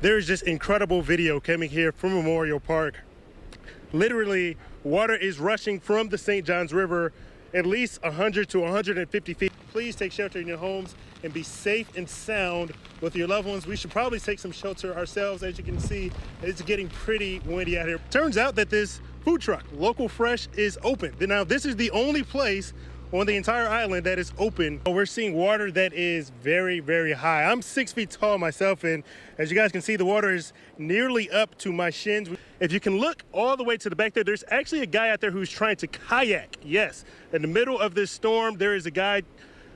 There's just incredible video coming here from Memorial Park. Literally, water is rushing from the St. Johns River at least 100 to 150 feet. Please take shelter in your homes and be safe and sound with your loved ones. We should probably take some shelter ourselves. As you can see, it's getting pretty windy out here. Turns out that this food truck, Local Fresh, is open. Now, this is the only place on the entire island that is open. We're seeing water that is very, very high. I'm 6 feet tall myself, and as you guys can see, the water is nearly up to my shins. If you can look all the way to the back there, there's actually a guy out there who's trying to kayak. Yes, in the middle of this storm, there is a guy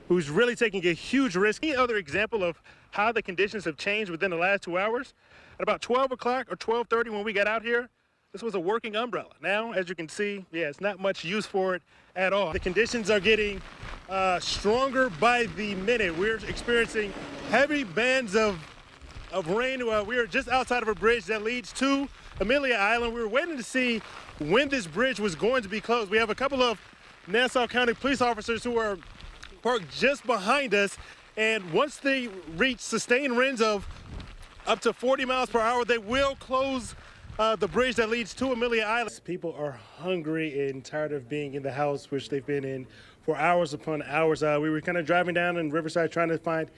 who's really taking a huge risk. Any other example of how the conditions have changed within the last 2 hours? At about 12 o'clock or 12:30 when we got out here, this was a working umbrella. Now, as you can see, yeah, it's not much use for it at all. The conditions are getting stronger by the minute. We're experiencing heavy bands of rain. We are just outside of a bridge that leads to Amelia Island. We were waiting to see when this bridge was going to be closed. We have a couple of Nassau County police officers who are parked just behind us, and once they reach sustained winds of up to 40 miles per hour, they will close the bridge that leads to Amelia Island. People are hungry and tired of being in the house, which they've been in for hours upon hours. We were kind of driving down in Riverside trying to find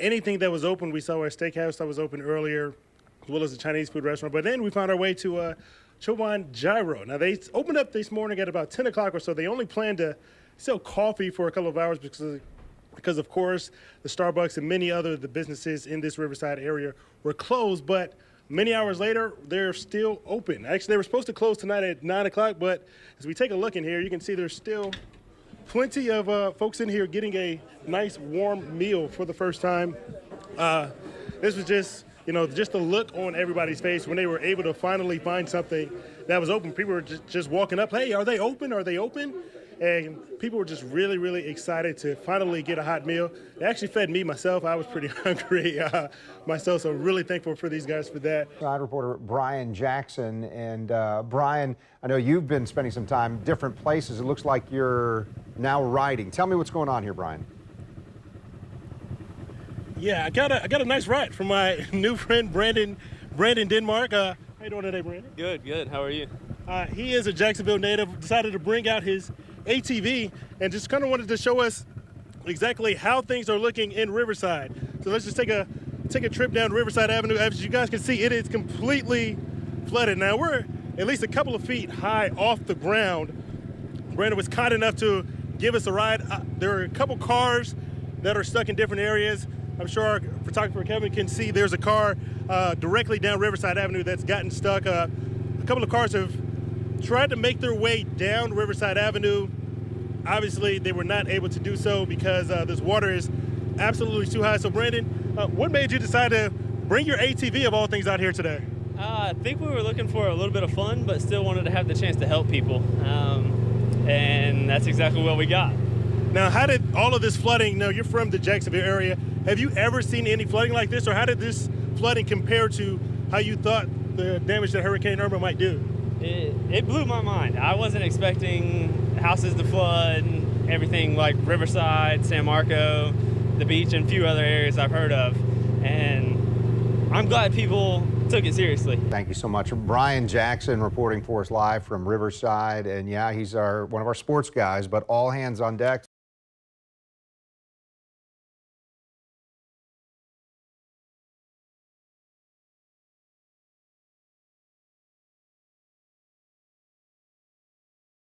anything that was open. We saw a steakhouse that was open earlier, as well as a Chinese food restaurant. But then we found our way to Choban Gyro. Now, they opened up this morning at about 10 o'clock or so. They only planned to sell coffee for a couple of hours because of course, the Starbucks and many other the businesses in this Riverside area were closed. But many hours later, they're still open. Actually, they were supposed to close tonight at 9 o'clock, but as we take a look in here, you can see there's still plenty of folks in here getting a nice warm meal for the first time. This was just, just the look on everybody's face when they were able to finally find something that was open. People were just walking up, hey, are they open? Are they open? And people were just really, really excited to finally get a hot meal. They actually fed me myself. I was pretty hungry myself, so really thankful for these guys for that. Side reporter Brian Jackson. And Brian, I know you've been spending some time different places. It looks like you're now riding. Tell me what's going on here, Brian. Yeah, I got a nice ride from my new friend Brandon Denmark. How you doing today, Brandon? Good. How are you? He is a Jacksonville native. Decided to bring out his ATV and just kind of wanted to show us exactly how things are looking in Riverside. So let's just take a trip down Riverside Avenue. As you guys can see, it is completely flooded. Now we're at least a couple of feet high off the ground. Brandon was kind enough to give us a ride. There are a couple cars that are stuck in different areas. I'm sure our photographer Kevin can see there's a car directly down Riverside Avenue that's gotten stuck. A couple of cars have tried to make their way down Riverside Avenue. Obviously, they were not able to do so because this water is absolutely too high. So, Brandon, what made you decide to bring your ATV of all things out here today? I think we were looking for a little bit of fun, but still wanted to have the chance to help people. And that's exactly what we got. Now, how did all of this flooding, you're from the Jacksonville area, have you ever seen any flooding like this, or how did this flooding compare to how you thought the damage that Hurricane Irma might do? It blew my mind. I wasn't expecting houses to flood, everything like Riverside, San Marco, the beach, and a few other areas I've heard of. And I'm glad people took it seriously. Thank you so much. Brian Jackson reporting for us live from Riverside. And yeah, he's one of our sports guys, but all hands on deck.